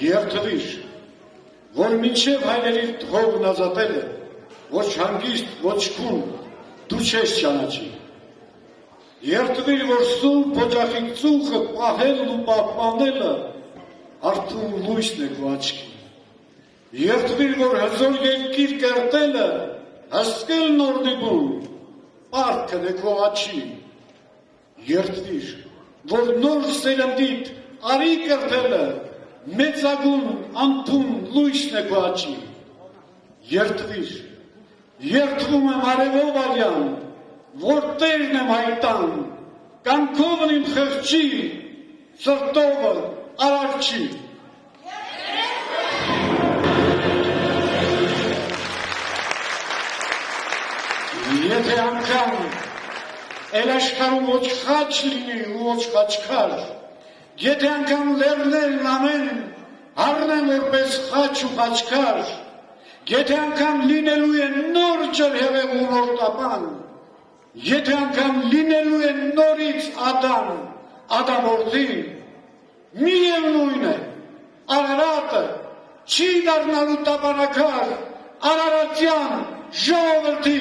երդվիր, որ մինչև հայրերի թողն ազատել է, ոչ հանգիստ, ոչ քուն, դու չես ճանաչի։ Երդվիր, որ սուրբ օջախի ծուխը պահելն ու պահպանելը արթուն լույսն է քո աչքի։ Երդվիր, որ հզոր երկիր կերտելը հսկել նորնիբուն, պարտքն է քո աչի։ Երդվիր, որ նոր սերնդիդ արի կերտելը մեծագուն անթուն լույսն է քո աչի։ Երդվիր, երդվում եմ արևով արյան, որ տերն եմ հայտան, կանքովն իմ խղճի, սրտովը արարչի։ Եթե անգամ էլ աշխարհում ոչ խաչ լինի ու ոչ խաչքար, եթե անգամ լեռներն ամեն առնեն որպես խաչ ու խաչքար, եթե անգամ լինելու է նոր ջրհեղեղ ու նոր տապան, եթե անգամ լինելու է նորից Ադամ, Ադամորդի, միևնույն է, Արարատը չի դառնալու տապանակար Արարատյան ժողովրդի